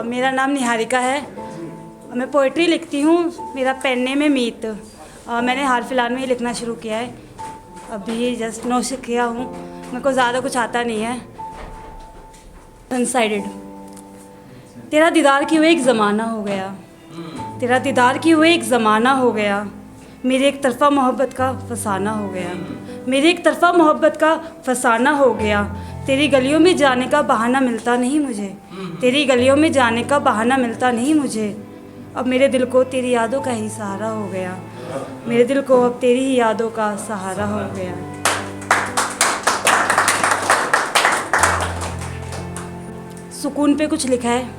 मेरा नाम निहारिका है। मैं पोइट्री लिखती हूँ। मेरा पेन नेम है मीत। मैंने हाल फिलहाल में ही लिखना शुरू किया है। अभी जस्ट नौ से किया हूँ। मेरे को ज़्यादा कुछ आता नहीं है। अनसाइडेड। तेरा दीदार किए हुए एक ज़माना हो गया, तेरा दीदार किए हुए एक ज़माना हो गया, मेरे एक तरफ़ा मोहब्बत का फसाना हो गया, मेरे एक तरफ़ा मोहब्बत का फसाना हो गया। तेरी गलियों में जाने का बहाना मिलता नहीं मुझे, तेरी गलियों में जाने का बहाना मिलता नहीं मुझे। अब मेरे दिल को तेरी यादों का ही सहारा हो गया, मेरे दिल को अब तेरी ही यादों का सहारा हो गया। सुकून पे कुछ लिखा है।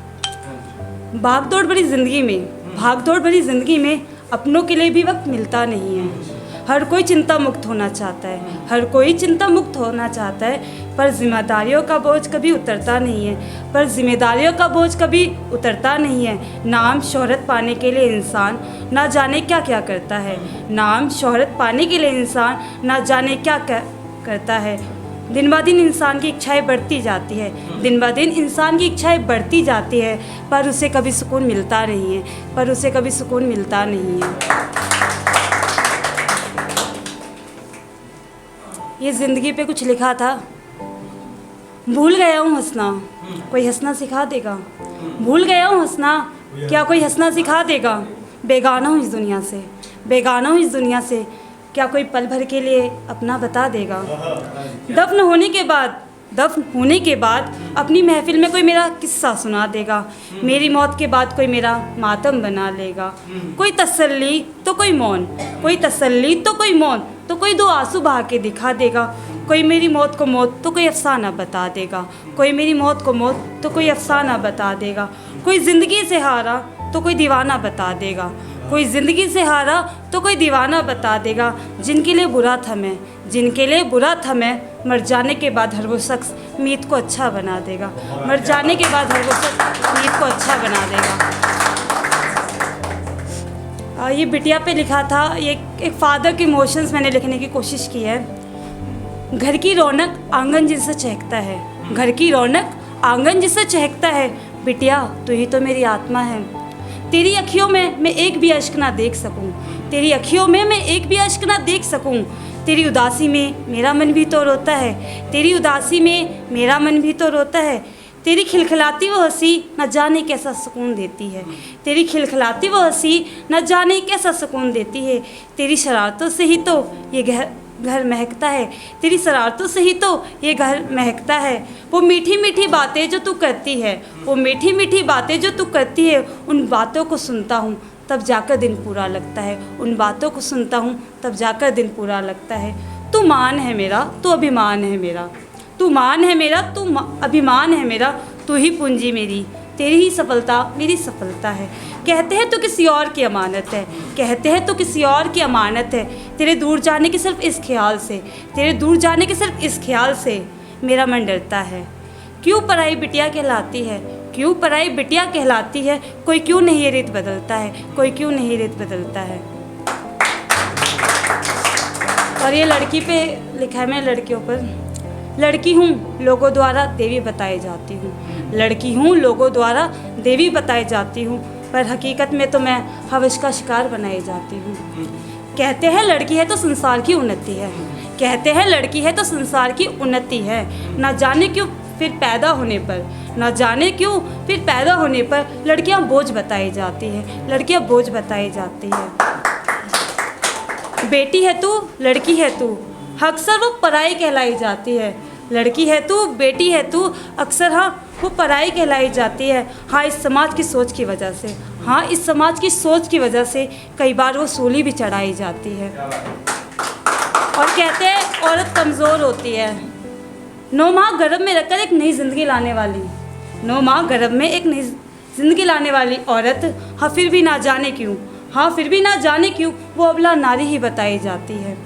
भाग दौड़ भरी ज़िंदगी में, भाग दौड़ भरी ज़िंदगी में अपनों के लिए भी वक्त मिलता नहीं है। हर कोई चिंता मुक्त होना चाहता है, हर कोई चिंता मुक्त होना चाहता है, पर जिम्मेदारियों का बोझ कभी उतरता नहीं है, पर जिम्मेदारियों का बोझ कभी उतरता नहीं है। नाम शोहरत पाने के लिए इंसान ना जाने क्या क्या करता है, नाम शोहरत पाने के लिए इंसान ना जाने क्या क्या करता है। दिन ब दिन इंसान की इच्छाएं बढ़ती जाती है, दिन ब दिन इंसान की इच्छाएं बढ़ती जाती है, पर उसे कभी सुकून मिलता नहीं है, पर उसे कभी सुकून मिलता नहीं है। ये ज़िंदगी पे कुछ लिखा था। भूल गया हूँ हंसना, कोई हंसना सिखा देगा। भूल गया हूँ हंसना, क्या कोई हंसना सिखा देगा। बेगाना हूँ इस दुनिया से, बेगाना हूँ इस दुनिया से, क्या कोई पल भर के लिए अपना बता देगा। दफन होने के बाद, दफन होने के बाद अपनी महफिल में कोई मेरा किस्सा सुना देगा। मेरी मौत के बाद कोई मेरा मातम बना लेगा। कोई तसल्ली तो कोई मौन, कोई तसल्ली तो कोई मौन, तो कोई दो आंसू बहा के दिखा देगा। कोई मेरी मौत को मौत तो कोई अफसाना बता देगा, कोई मेरी मौत को मौत तो कोई अफसाना बता देगा। कोई ज़िंदगी से हारा तो कोई दीवाना बता देगा, कोई ज़िंदगी से हारा तो कोई दीवाना बता देगा। जिनके लिए बुरा था मैं, जिनके लिए बुरा था मैं, मर जाने के बाद हर वो शख्स मीत को अच्छा बना देगा, मर जाने के बाद हर वो शख्स मीत को अच्छा बना देगा। ये बिटिया पे लिखा था। ये एक फादर के इमोशंस मैंने लिखने की कोशिश की है। घर की रौनक आंगन जिससे चहकता है, घर की रौनक आंगन जिससे चहकता है। बिटिया तू ही तो मेरी आत्मा है, तेरी अखियों में मैं एक भी अश्क ना देख सकूं, तेरी अखियों में मैं एक भी अश्क ना देख सकूं। तेरी उदासी में मेरा मन भी तो रोता है, तेरी उदासी में मेरा मन भी तो रोता है। तेरी खिलखिलाती वो हंसी न जाने कैसा सुकून देती है, तेरी खिलखिलाती वो हंसी न जाने कैसा सुकून देती है। तेरी शरारतों से ही तो ये घर महकता है, तेरी शरारतों से ही तो ये घर महकता है। वो मीठी मीठी बातें जो तू करती है, वो मीठी मीठी बातें जो तू करती है, उन बातों को सुनता हूँ तब जाकर दिन पूरा लगता है, उन बातों को सुनता हूँ तब जाकर दिन पूरा लगता है। तू मान है मेरा, तू अभिमान है मेरा, तू मान है मेरा, तू अभिमान है मेरा, तू ही पूंजी मेरी, तेरी ही सफलता मेरी सफलता है। कहते हैं तो किसी और की अमानत है, कहते हैं तो किसी और की अमानत है। तेरे दूर जाने के सिर्फ इस ख्याल से, तेरे दूर जाने के सिर्फ इस ख्याल से मेरा मन डरता है। क्यों पराई बिटिया कहलाती है, क्यों पराई बिटिया कहलाती है। कोई क्यों नहीं ये रीत बदलता है, कोई क्यों नहीं रीत बदलता है। और ये लड़की पे लिखा है, मैं लड़कियों पर। लड़की हूँ लोगों द्वारा देवी बताई जाती हूँ, लड़की हूँ लोगों द्वारा देवी बताई जाती हूँ, पर हकीकत में तो मैं हवस का शिकार बनाई जाती हूँ। कहते हैं लड़की है तो संसार की उन्नति है, कहते हैं लड़की है तो संसार की उन्नति है। ना जाने क्यों फिर पैदा होने पर, ना जाने क्यों फिर पैदा होने पर लड़कियाँ बोझ बताई जाती हैं, लड़कियाँ बोझ बताई जाती हैं। बेटी है तू, लड़की है तू, अक्सर वो पराई कहलाई जाती है। लड़की है तू, बेटी है तू, अक्सर हाँ वो पराई कहलाई जाती है। हाँ इस समाज की सोच की वजह से, हाँ इस समाज की सोच की वजह से कई बार वो सूली भी चढ़ाई जाती है। और कहते हैं औरत कमज़ोर होती है। 9 माह गर्भ में रखकर एक नई ज़िंदगी लाने वाली, 9 माह गर्भ में एक नई ज़िंदगी लाने वाली औरत, हाँ फिर भी ना जाने क्यों, हाँ फिर भी ना जाने क्यों वो अबला नारी ही बताई जाती है।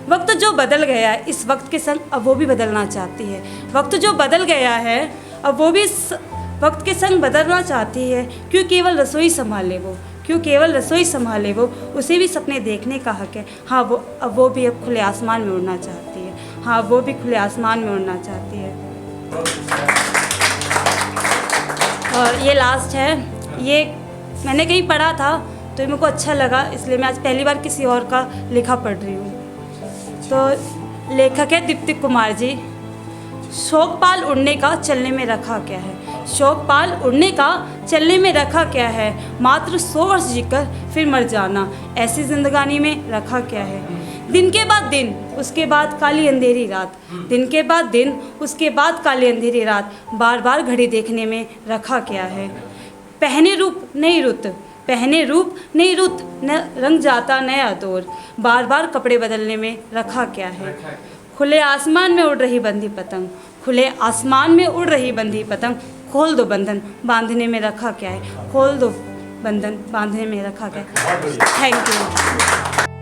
वक्त जो बदल गया है, इस वक्त के संग अब वो भी बदलना चाहती है। वक्त जो बदल गया है अब वो भी इस वक्त के संग बदलना चाहती है। क्यों केवल रसोई संभाले वो, क्यों केवल रसोई संभाले वो, उसे भी सपने देखने का हक है। हाँ वो भी अब खुले आसमान में उड़ना चाहती है, हाँ वो भी खुले आसमान में उड़ना चाहती है। और ये लास्ट है। ये मैंने कहीं पढ़ा था तो ये मेरे को अच्छा लगा, इसलिए मैं आज पहली बार किसी और का लिखा पढ़ रही हूँ। तो लेखक है दीप्ति कुमार जी। शौक पाल उड़ने का चलने में रखा क्या है, शौक पाल उड़ने का चलने में रखा क्या है, मात्र 100 वर्ष जीकर फिर मर जाना, ऐसी जिंदगानी में रखा क्या है। दिन के बाद दिन, उसके बाद काली अंधेरी रात, दिन के बाद दिन, उसके बाद काली अंधेरी रात, बार बार घड़ी देखने में रखा क्या है। पहने रूप नहीं रुत, पहने रूप नहीं रुत, न रंग जाता नया दौर, बार बार कपड़े बदलने में रखा क्या है। खुले आसमान में उड़ रही बंधी पतंग, खुले आसमान में उड़ रही बंधी पतंग, खोल दो बंधन बांधने में रखा क्या है, खोल दो बंधन बांधने में रखा क्या है। Thank you.